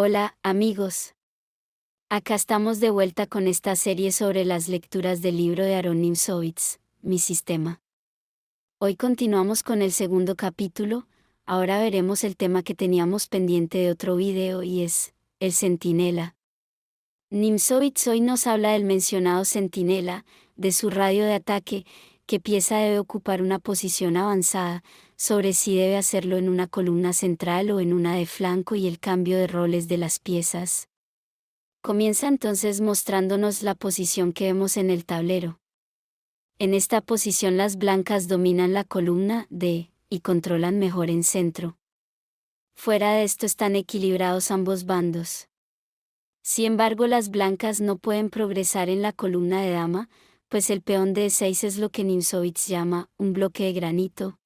Hola, amigos. Acá estamos de vuelta con esta serie sobre las lecturas del libro de Aaron Nimzowitz, Mi Sistema. Hoy continuamos con el segundo capítulo. Ahora veremos el tema que teníamos pendiente de otro video y es, el centinela. Nimzowitz hoy nos habla del mencionado centinela, de su radio de ataque, qué pieza debe ocupar una posición avanzada, sobre si debe hacerlo en una columna central o en una de flanco y el cambio de roles de las piezas. Comienza entonces mostrándonos la posición que vemos en el tablero. En esta posición las blancas dominan la columna D y controlan mejor en centro. Fuera de esto están equilibrados ambos bandos. Sin embargo, las blancas no pueden progresar en la columna de dama, pues el peón D6 es lo que Nimzowitz llama un bloque de granito.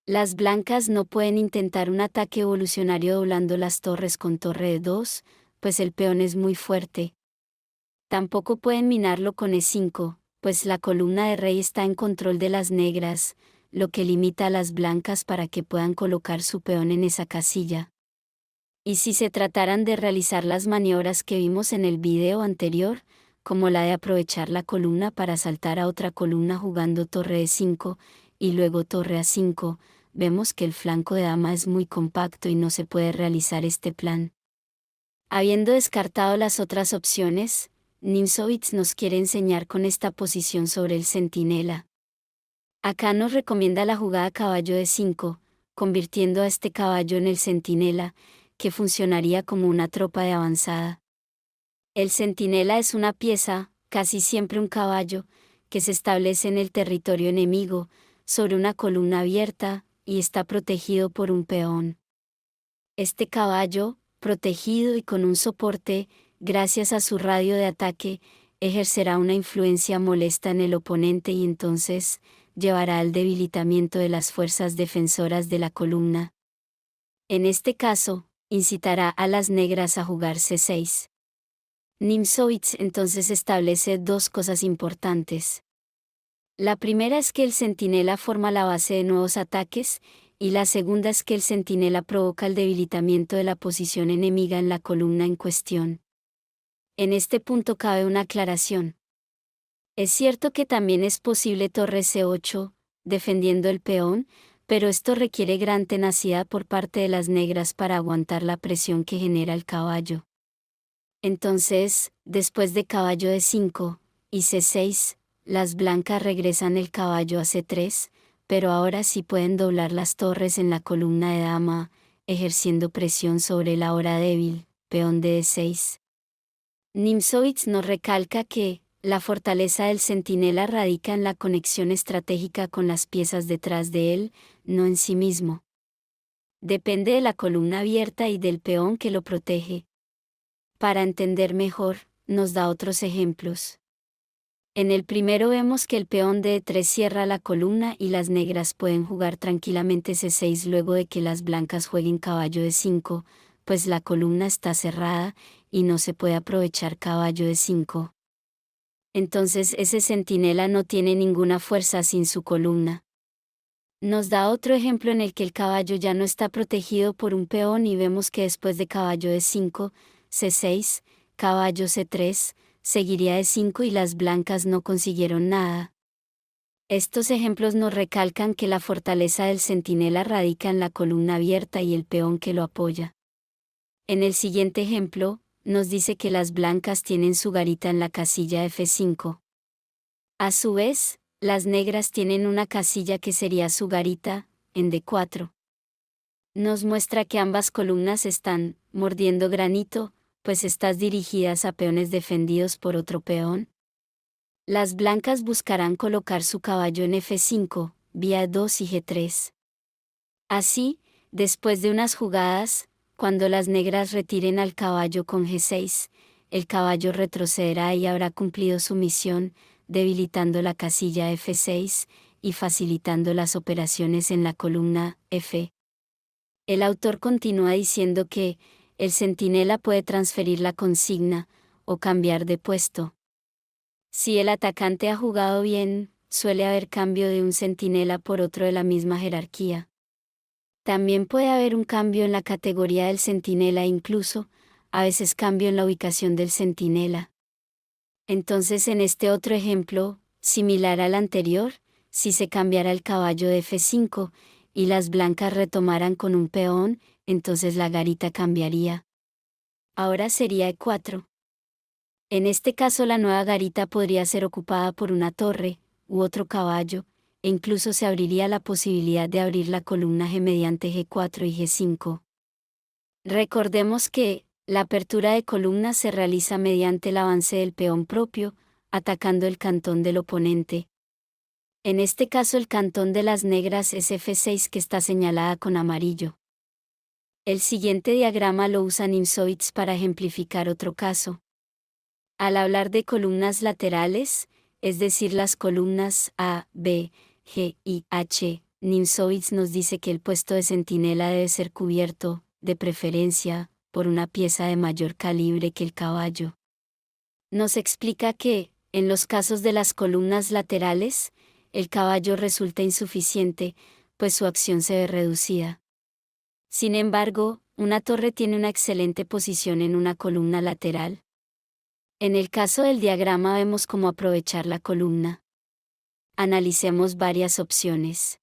Las blancas no pueden intentar un ataque evolucionario doblando las torres con torre de 2, pues el peón es muy fuerte. Tampoco pueden minarlo con E5, pues la columna de rey está en control de las negras, lo que limita a las blancas para que puedan colocar su peón en esa casilla. Y si se trataran de realizar las maniobras que vimos en el video anterior, como la de aprovechar la columna para saltar a otra columna jugando torre E5 y luego torre A5, vemos que el flanco de dama es muy compacto y no se puede realizar este plan. Habiendo descartado las otras opciones, Nimzowitz nos quiere enseñar con esta posición sobre el centinela. Acá nos recomienda la jugada caballo D5, convirtiendo a este caballo en el centinela, que funcionaría como una tropa de avanzada. El centinela es una pieza, casi siempre un caballo, que se establece en el territorio enemigo, sobre una columna abierta, y está protegido por un peón. Este caballo, protegido y con un soporte, gracias a su radio de ataque, ejercerá una influencia molesta en el oponente y entonces, llevará al debilitamiento de las fuerzas defensoras de la columna. En este caso, incitará a las negras a jugar C6. Nimzowitz entonces establece dos cosas importantes. La primera es que el centinela forma la base de nuevos ataques, y la segunda es que el centinela provoca el debilitamiento de la posición enemiga en la columna en cuestión. En este punto cabe una aclaración. Es cierto que también es posible torre C8, defendiendo el peón, pero esto requiere gran tenacidad por parte de las negras para aguantar la presión que genera el caballo. Entonces, después de caballo D5 y C6, las blancas regresan el caballo a C3, pero ahora sí pueden doblar las torres en la columna de dama, ejerciendo presión sobre la hora débil, peón de D6. Nimzowitz nos recalca que, la fortaleza del centinela radica en la conexión estratégica con las piezas detrás de él, no en sí mismo. Depende de la columna abierta y del peón que lo protege. Para entender mejor, nos da otros ejemplos. En el primero vemos que el peón de E3 cierra la columna y las negras pueden jugar tranquilamente C6 luego de que las blancas jueguen caballo D5, pues la columna está cerrada y no se puede aprovechar caballo D5. Entonces ese centinela no tiene ninguna fuerza sin su columna. Nos da otro ejemplo en el que el caballo ya no está protegido por un peón y vemos que después de caballo D5, C6, caballo C3, seguiría E5 y las blancas no consiguieron nada. Estos ejemplos nos recalcan que la fortaleza del centinela radica en la columna abierta y el peón que lo apoya. En el siguiente ejemplo, nos dice que las blancas tienen su garita en la casilla F5. A su vez, las negras tienen una casilla que sería su garita, en D4. Nos muestra que ambas columnas están mordiendo granito, pues están dirigidas a peones defendidos por otro peón. Las blancas buscarán colocar su caballo en F5, vía 2 y G3. Así, después de unas jugadas, cuando las negras retiren al caballo con G6, el caballo retrocederá y habrá cumplido su misión, debilitando la casilla F6 y facilitando las operaciones en la columna F. El autor continúa diciendo que, el centinela puede transferir la consigna, o cambiar de puesto. Si el atacante ha jugado bien, suele haber cambio de un centinela por otro de la misma jerarquía. También puede haber un cambio en la categoría del centinela e incluso, a veces cambio en la ubicación del centinela. Entonces en este otro ejemplo, similar al anterior, si se cambiara el caballo de F5, y las blancas retomaran con un peón, entonces la garita cambiaría. Ahora sería E4. En este caso la nueva garita podría ser ocupada por una torre, u otro caballo, e incluso se abriría la posibilidad de abrir la columna G mediante G4 y G5. Recordemos que, la apertura de columnas se realiza mediante el avance del peón propio, atacando el cantón del oponente. En este caso el cantón de las negras es F6 que está señalada con amarillo. El siguiente diagrama lo usa Nimzowitsch para ejemplificar otro caso. Al hablar de columnas laterales, es decir las columnas A, B, G y H, Nimzowitsch nos dice que el puesto de centinela debe ser cubierto, de preferencia, por una pieza de mayor calibre que el caballo. Nos explica que, en los casos de las columnas laterales, el caballo resulta insuficiente, pues su acción se ve reducida. Sin embargo, una torre tiene una excelente posición en una columna lateral. En el caso del diagrama vemos cómo aprovechar la columna. Analicemos varias opciones.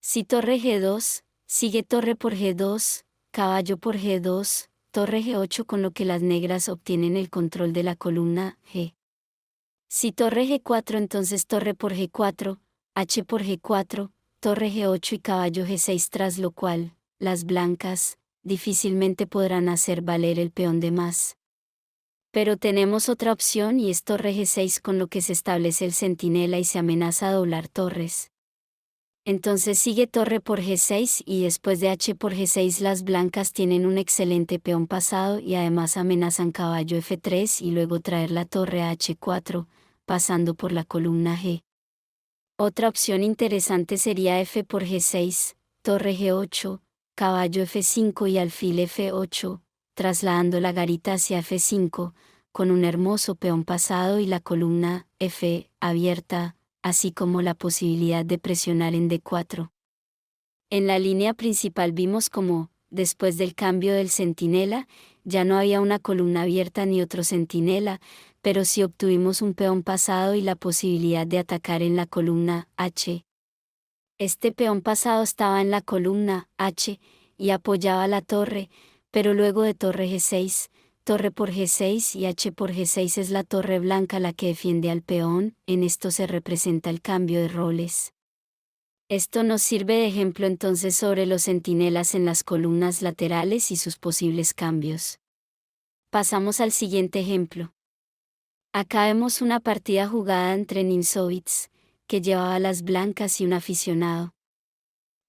Si torre G2, sigue torre por G2, caballo por G2, torre G8 con lo que las negras obtienen el control de la columna G. Si torre G4 entonces torre por G4, H por G4, torre G8 y caballo G6 tras lo cual, las blancas, difícilmente podrán hacer valer el peón de más. Pero tenemos otra opción y es torre G6 con lo que se establece el centinela y se amenaza a doblar torres. Entonces sigue torre por G6 y después de H por G6 las blancas tienen un excelente peón pasado y además amenazan caballo F3 y luego traer la torre a H4, pasando por la columna G. Otra opción interesante sería F por G6, torre G8, caballo F5 y alfil F8, trasladando la garita hacia F5, con un hermoso peón pasado y la columna F abierta, así como la posibilidad de presionar en D4. En la línea principal vimos como, después del cambio del centinela, ya no había una columna abierta ni otro centinela, pero sí obtuvimos un peón pasado y la posibilidad de atacar en la columna H. Este peón pasado estaba en la columna H y apoyaba la torre, pero luego de torre G6, torre por G6 y H por G6 es la torre blanca la que defiende al peón, en esto se representa el cambio de roles. Esto nos sirve de ejemplo entonces sobre los centinelas en las columnas laterales y sus posibles cambios. Pasamos al siguiente ejemplo. Acá vemos una partida jugada entre Nimzowitsch, que llevaba a las blancas y un aficionado.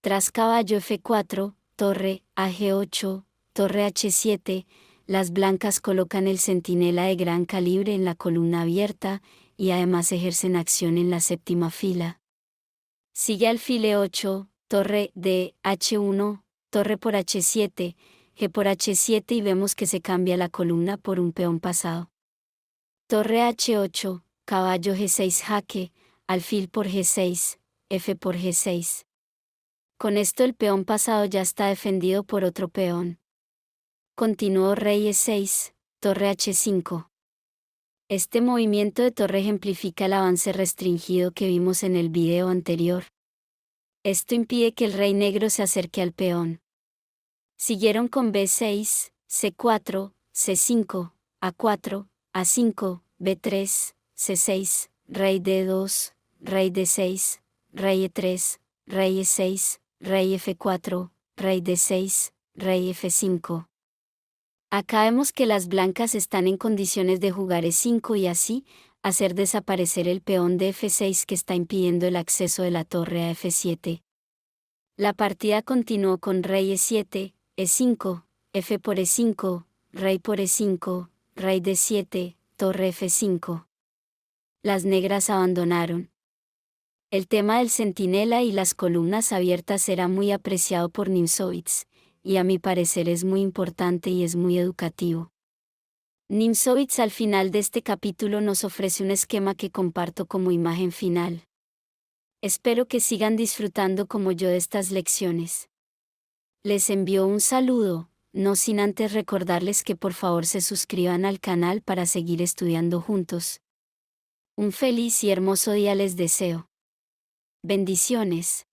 Tras caballo F4, torre a G8, torre H7, las blancas colocan el centinela de gran calibre en la columna abierta, y además ejercen acción en la séptima fila. Sigue alfil E8, torre de H1, torre por H7, G por H7 y vemos que se cambia la columna por un peón pasado. Torre H8, caballo G6 jaque, alfil por G6, F por G6. Con esto el peón pasado ya está defendido por otro peón. Continuó rey E6, torre H5. Este movimiento de torre ejemplifica el avance restringido que vimos en el video anterior. Esto impide que el rey negro se acerque al peón. Siguieron con B6, C4, C5, A4, A5, B3, C6, rey D2, rey D6, rey E3, rey E6, rey F4, rey D6, rey F5. Acá vemos que las blancas están en condiciones de jugar E5 y así, hacer desaparecer el peón de F6 que está impidiendo el acceso de la torre a F7. La partida continuó con rey E7, E5, F por E5, rey por E5, rey D7, torre F5. Las negras abandonaron. El tema del centinela y las columnas abiertas era muy apreciado por Nimzowitsch, y a mi parecer es muy importante y es muy educativo. Nimzowitsch al final de este capítulo nos ofrece un esquema que comparto como imagen final. Espero que sigan disfrutando como yo de estas lecciones. Les envío un saludo, no sin antes recordarles que por favor se suscriban al canal para seguir estudiando juntos. Un feliz y hermoso día les deseo. Bendiciones.